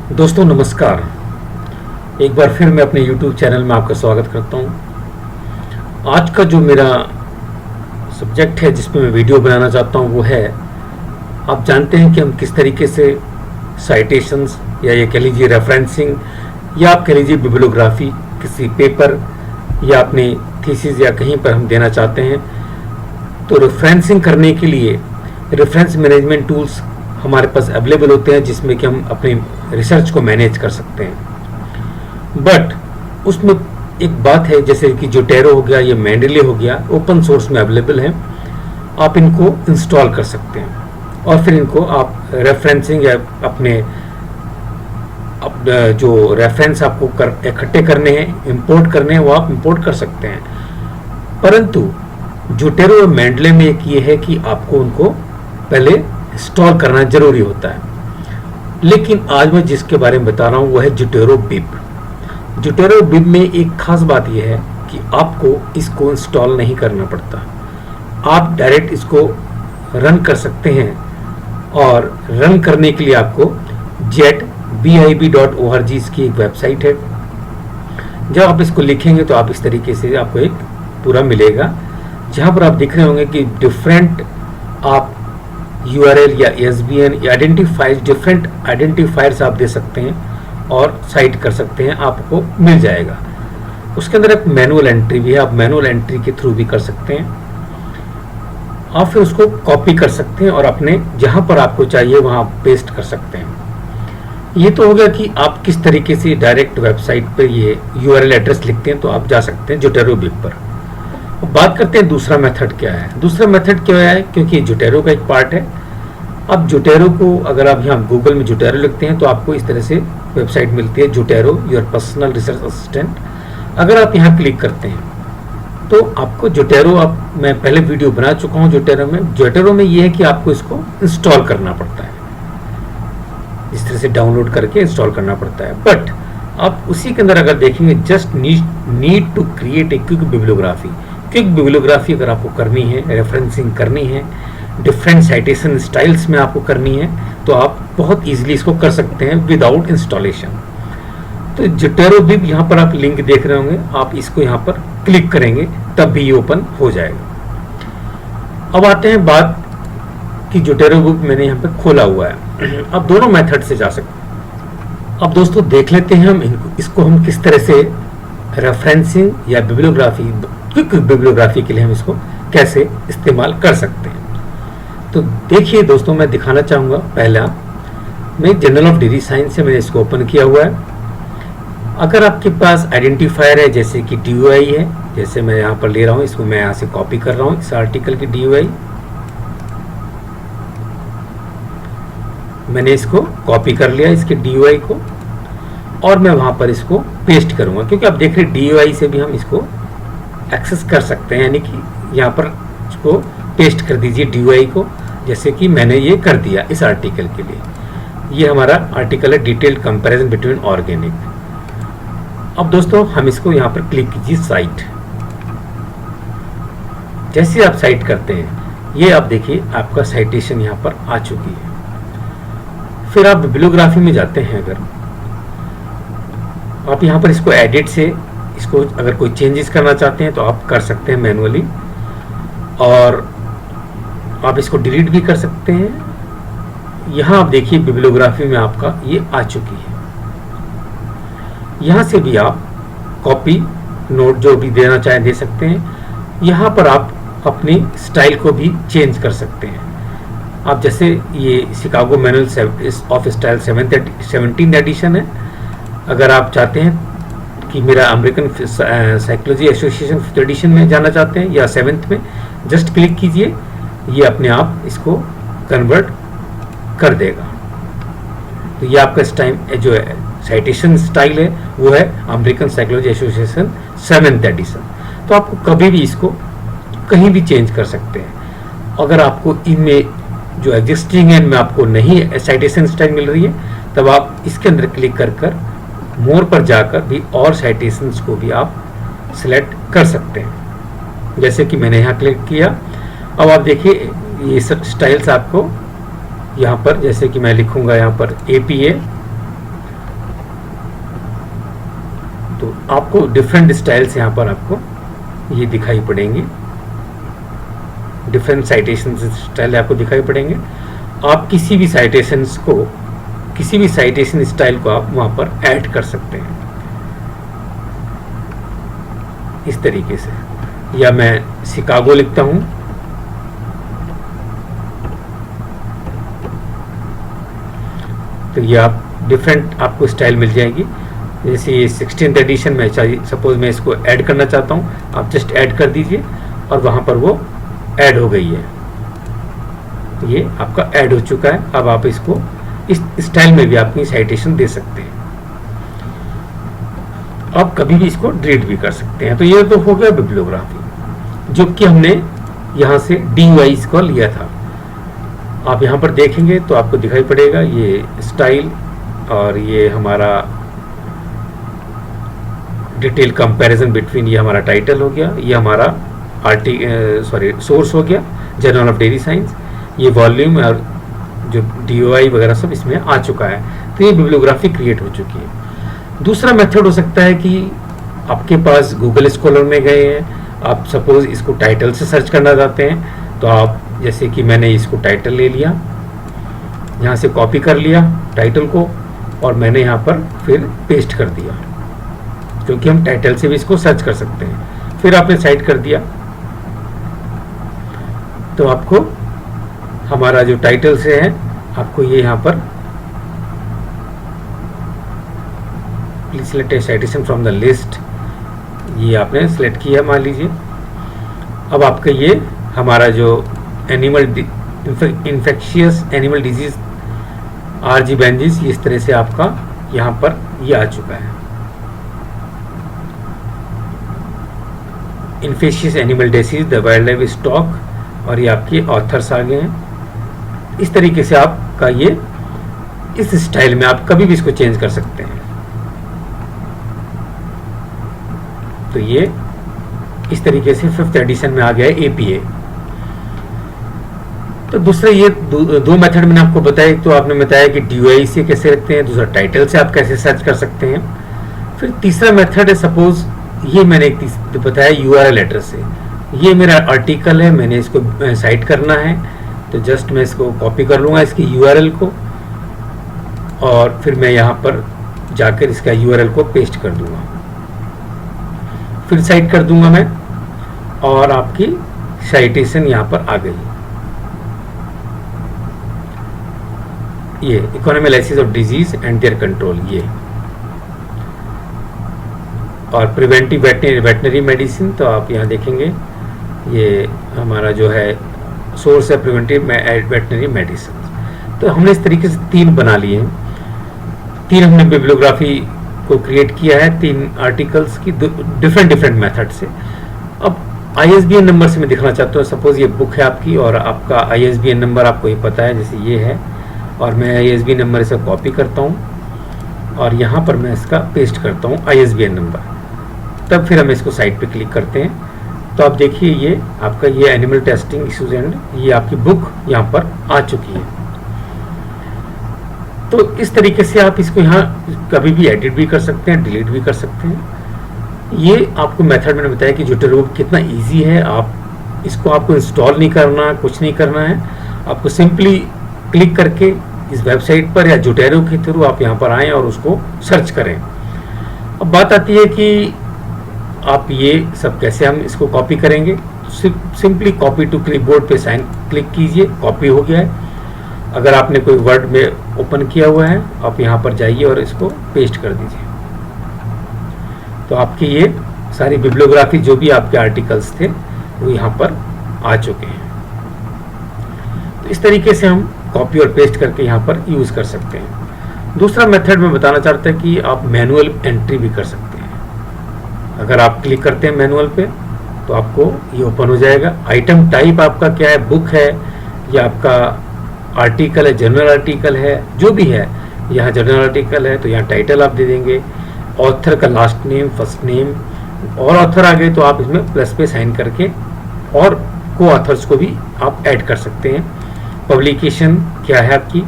दोस्तों नमस्कार। एक बार फिर मैं अपने YouTube चैनल में आपका स्वागत करता हूं। आज का जो मेरा सब्जेक्ट है जिस पे मैं वीडियो बनाना चाहता हूं वो है, आप जानते हैं कि हम किस तरीके से साइटेशंस या ये कह लीजिए रेफरेंसिंग या आप कह लीजिए बिब्लियोग्राफी किसी पेपर या अपने थीसिस या कहीं पर हम देना चाहते हैं, तो रेफरेंसिंग करने के लिए रेफरेंस मैनेजमेंट टूल्स हमारे पास अवेलेबल होते हैं जिसमें कि हम अपनी रिसर्च को मैनेज कर सकते हैं। बट उसमें एक बात है, जैसे कि जोटेरो हो गया, ये मेंडले हो गया, ओपन सोर्स में अवेलेबल है। आप इनको इंस्टॉल कर सकते हैं और फिर इनको आप रेफरेंसिंग या अपने जो रेफरेंस आपको इकट्ठे करने हैं, इंपोर्ट करने हैं, वो आप इंपोर्ट कर सकते हैं। परंतु जोटेरो और मेंडले में एक ये है कि आपको उनको पहले इंस्टॉल करना जरूरी होता है। लेकिन आज मैं जिसके बारे में बता रहा हूँ वो है जोटेरो बिब। जोटेरो बिब में एक खास बात यह है कि आपको इसको इंस्टॉल नहीं करना पड़ता, आप डायरेक्ट इसको रन कर सकते हैं। और रन करने के लिए आपको jetbib.org इसकी एक वेबसाइट है। जब आप इसको लिखेंगे तो आप इस तरीके से आपको एक पूरा मिलेगा, जहाँ पर आप देख रहे होंगे कि डिफरेंट आप URL या SBN या डिफरेंट आइडेंटिफायर्स आप दे सकते हैं और साइट कर सकते हैं, आपको मिल जाएगा। उसके अंदर एक मैनुअल एंट्री भी है, आप मैनुअल एंट्री के थ्रू भी कर सकते हैं। आप फिर उसको कॉपी कर सकते हैं और अपने जहां पर आपको चाहिए वहां पेस्ट कर सकते हैं। ये तो हो गया कि आप किस तरीके से डायरेक्ट वेबसाइट पर ये URL एड्रेस लिखते हैं, तो आप जा सकते हैं जोटेरो बिब पर। अब बात करते हैं दूसरा मेथड क्या है। दूसरा मेथड क्या है, क्योंकि जोटेरो का एक पार्ट है। अब जोटेरो को अगर आप यहाँ गूगल में जोटेरो लिखते हैं तो आपको इस तरह से वेबसाइट मिलती है, Zotero your personal research assistant. अगर आप यहाँ क्लिक करते हैं तो आपको जोटेरो, अब मैं पहले वीडियो बना चुका हूँ जोटेरो में ये है कि आपको इसको इंस्टॉल करना पड़ता है, इस तरह से डाउनलोड करके इंस्टॉल करना पड़ता है। बट आप उसी के अंदर अगर देखेंगे, just need to create a quick bibliography. Quick bibliography अगर आपको करनी है, रेफरेंसिंग करनी है, डिफरेंट साइटेशन स्टाइल्स में आपको करनी है, तो आप बहुत इजीली इसको कर सकते हैं विदाउट इंस्टॉलेशन। तो जोटेरो बिब यहाँ पर आप लिंक देख रहे होंगे, आप इसको यहाँ पर क्लिक करेंगे तब भी ये ओपन हो जाएगा। अब आते हैं बात कि जोटेरो बिब मैंने यहाँ पर खोला हुआ है। अब दोनों मेथड से जा सकते हैं। अब दोस्तों देख लेते हैं हम इसको हम किस तरह से रेफरेंसिंग या बिब्लियोग्राफी, क्विक बिब्लियोग्राफी के लिए हम इसको कैसे इस्तेमाल कर सकते हैं। तो देखिए दोस्तों, मैं दिखाना चाहूँगा, पहला मैं जर्नल ऑफ डिग्री साइंस से मैंने इसको ओपन किया हुआ है। अगर आपके पास आइडेंटिफायर है जैसे कि DOI है, जैसे मैं यहाँ पर ले रहा हूँ, इसको मैं यहाँ से कॉपी कर रहा हूँ, इस आर्टिकल की DOI मैंने इसको कॉपी कर लिया, इसके DOI को, और मैं वहाँ पर इसको पेस्ट करूँगा, क्योंकि आप देख रहे DOI से भी हम इसको एक्सेस कर सकते हैं, यानी कि यहाँ पर इसको पेस्ट कर दीजिए DOI को, जैसे कि मैंने ये कर दिया इस आर्टिकल के लिए। ये हमारा आर्टिकल है, डिटेल्ड कंपैरिजन बिटवीन ऑर्गेनिक। अब दोस्तों हम इसको यहाँ पर क्लिक कीजिए साइट। जैसे आप साइट करते हैं, ये आप देखिए आपका साइटेशन यहाँ पर आ चुकी है। फिर आप बिब्लियोग्राफी में जाते हैं, अगर आप यहाँ पर इसको एडिट से इसको अगर कोई चेंजेस करना चाहते हैं तो आप कर सकते हैं मैनुअली, और आप इसको डिलीट भी कर सकते हैं। यहाँ आप देखिए बिब्लियोग्राफी में आपका ये आ चुकी है। यहाँ से भी आप कॉपी नोट जो भी देना चाहें दे सकते हैं। यहाँ पर आप अपनी स्टाइल को भी चेंज कर सकते हैं। आप जैसे ये Chicago manual of style 17th edition है, अगर आप चाहते हैं कि मेरा American psychology association 5th addition में जाना चाहते हैं या 7th में, जस्ट क्लिक कीजिए, ये अपने आप इसको कन्वर्ट कर देगा। तो ये आपका टाइम जो है साइटेशन स्टाइल है वो है American psychology association 7th addition. तो आपको कभी भी इसको कहीं भी चेंज कर सकते हैं। अगर आपको इनमें जो एग्जिस्टिंग है इनमें आपको नहीं साइटेशन स्टाइल मिल रही है, तब आप इसके अंदर क्लिक कर मोर पर जाकर भी और साइटेशंस को भी आप सिलेक्ट कर सकते हैं, जैसे कि मैंने यहाँ क्लिक किया। अब आप देखिए ये स्टाइल्स आपको यहाँ पर, जैसे कि मैं लिखूंगा यहाँ पर APA आपको डिफरेंट स्टाइल्स यहाँ पर आपको ये दिखाई पड़ेंगे, डिफरेंट साइटेशन स्टाइल आपको दिखाई पड़ेंगे। आप किसी भी साइटेशन स्टाइल को आप वहाँ पर ऐड कर सकते हैं इस तरीके से। या मैं शिकागो लिखता हूँ, तो ये आप डिफरेंट आपको स्टाइल मिल जाएगी। जैसे ये 16th एडिशन में चाहिए, सपोज मैं इसको ऐड करना चाहता हूँ, आप जस्ट ऐड कर दीजिए और वहाँ पर वो ऐड हो गई है। ये आपका ऐड हो चुका है। अब आप इसको इस स्टाइल में भी अपनी साइटेशन दे सकते हैं। आप कभी भी इसको डिलीट भी कर सकते हैं। तो ये तो हो गया बिब्लियोग्राफी, जो कि हमने यहाँ से DUIs को लिया था। आप यहाँ पर देखेंगे तो आपको दिखाई पड़ेगा ये स्टाइल, और ये हमारा डिटेल कंपैरिजन बिटवीन, ये हमारा टाइटल हो गया, ये हमारा सोर्स हो गया जर्नल ऑफ डेयरी साइंस, ये वॉल्यूम और जो DOI वगैरह सब इसमें आ चुका है। तो ये बिब्लियोग्राफी क्रिएट हो चुकी है। दूसरा मेथड हो सकता है कि आपके पास गूगल स्कॉलर में गए हैं, आप सपोज इसको टाइटल से सर्च करना चाहते हैं, तो आप जैसे कि मैंने इसको टाइटल ले लिया, यहाँ से कॉपी कर लिया टाइटल को, और मैंने यहाँ पर फिर पेस्ट कर दिया, क्योंकि हम टाइटल से भी इसको सर्च कर सकते हैं। फिर आपने साइट कर दिया, तो आपको हमारा जो टाइटल से है, आपको ये यहाँ पर please select A citation from the list, ये आपने सिलेक्ट किया मान लीजिए। अब आपका ये हमारा जो इन्फेक्शियस एनिमल डिजीज RG बेंजिस, इस तरह से आपका यहाँ पर ये आ चुका है। Infectious animal disease the wild life stock, और ये आपके ऑथर्स आ गए हैं। इस तरीके से आपका ये इस स्टाइल में आप कभी भी इसको चेंज कर सकते हैं। तो ये इस तरीके से 5th एडिशन में आ गया है APA। तो दूसरा ये दो मेथड मैंने आपको बताया। तो आपने बताया कि DOI से कैसे रखते हैं, दूसरा टाइटल से आप कैसे सर्च कर सकते हैं। फिर तीसरा मेथड है, सपोज ये मैंने एक बताया URL एड्रेस से। ये मेरा आर्टिकल है, मैंने इसको साइट करना है, तो जस्ट मैं इसको कॉपी कर लूँगा इसकी URL को, और फिर मैं यहाँ पर जाकर इसका URL को पेस्ट कर दूँगा, फिर साइट कर दूँगा मैं, और आपकी साइटेशन यहाँ पर आ गई। ये economic analysis of disease and their control, ये और प्रिवेंटिव वेटनरी मेडिसिन, तो आप यहाँ देखेंगे ये हमारा जो है सोर्स है प्रिवेंटिव वेटनरी मेडिसिन। तो हमने इस तरीके से 3 बना लिए हैं। 3 हमने बिब्लियोग्राफी को क्रिएट किया है, 3 आर्टिकल्स की डिफरेंट मेथड से। अब ISBN नंबर से मैं दिखाना चाहता हूँ। सपोज ये बुक है आपकी, और आपका ISBN नंबर आपको ये पता है, जैसे ये है, और मैं ISBN नंबर इसे कॉपी करता हूँ और यहाँ पर मैं इसका पेस्ट करता हूँ ISBN नंबर। तब फिर हम इसको साइट पे क्लिक करते हैं, तो आप देखिए ये आपका ये एनिमल टेस्टिंग इश्यूज एंड ये आपकी बुक यहाँ पर आ चुकी है। तो इस तरीके से आप इसको यहाँ कभी भी एडिट भी कर सकते हैं, डिलीट भी कर सकते हैं। ये आपको मेथड मैंने बताया कि जुटेरो कितना इजी है। आप इसको आपको इंस्टॉल नहीं करना, कुछ नहीं करना है, आपको सिंपली क्लिक करके इस वेबसाइट पर या जुटेरो के थ्रू आप यहाँ पर आएँ और उसको सर्च करें। अब बात आती है कि आप ये सब कैसे हम इसको कॉपी करेंगे। सिंपली कॉपी टू क्लिपबोर्ड पे साइन क्लिक कीजिए, कॉपी हो गया है। अगर आपने कोई वर्ड में ओपन किया हुआ है, आप यहाँ पर जाइए और इसको पेस्ट कर दीजिए। तो आपकी ये सारी बिब्लियोग्राफी जो भी आपके आर्टिकल्स थे वो यहाँ पर आ चुके हैं। तो इस तरीके से हम कॉपी और पेस्ट करके यहाँ पर यूज़ कर सकते हैं। दूसरा मेथड मैं बताना चाहता हूँ कि आप मैनुअल एंट्री भी कर सकते हैं। अगर आप क्लिक करते हैं मैनुअल पे तो आपको ये ओपन हो जाएगा। आइटम टाइप आपका क्या है, बुक है या आपका आर्टिकल है, जनरल आर्टिकल है, जो भी है। यहाँ जनरल आर्टिकल है तो यहाँ टाइटल आप दे देंगे, ऑथर का लास्ट नेम, फर्स्ट नेम, और ऑथर आ गए तो आप इसमें प्लस पे साइन करके और को ऑथर्स को भी आप ऐड कर सकते हैं। पब्लिकेशन क्या है आपकी,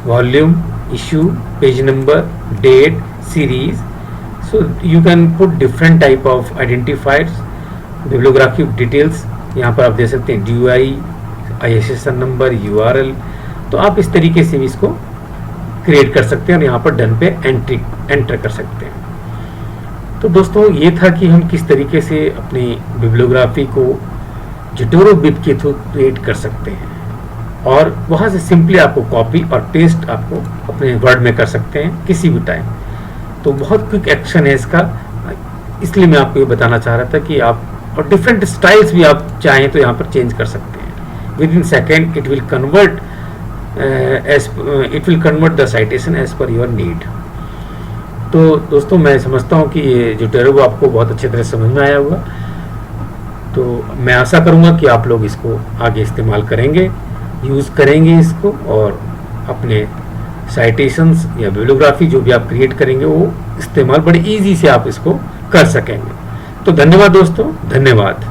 volume, issue, page number, date, series, So you can put different type of identifiers, bibliographic details. यहाँ पर आप दे सकते हैं DOI, ISSN नंबर, URL. तो आप इस तरीके से भी इसको क्रिएट कर सकते हैं और यहाँ पर डन पे एंटर कर सकते हैं. तो दोस्तों ये था कि हम किस तरीके से अपनी बिब्लियोग्राफी को जोटोरो बिब के थ्रू क्रिएट कर सकते हैं, और वहाँ से सिंपली आपको कॉपी और पेस्ट आपको अपने वर्ड में कर सकते हैं किसी भी टाइम. तो बहुत क्विक एक्शन है इसका, इसलिए मैं आपको ये बताना चाह रहा था कि आप और डिफरेंट स्टाइल्स भी आप चाहें तो यहाँ पर चेंज कर सकते हैं. With in second it will convert the citation as per your need. तो दोस्तों मैं समझता हूँ कि ये जोटोरो आपको बहुत अच्छे तरह समझ में आया होगा. तो मैं आशा करूँगा कि आप लोग इसको आगे इस्तेमाल करेंगे, यूज़ करेंगे इसको, और अपने साइटेशंस या बिब्लियोग्राफी जो भी आप क्रिएट करेंगे वो इस्तेमाल बड़े इजी से आप इसको कर सकेंगे. तो धन्यवाद दोस्तों, धन्यवाद.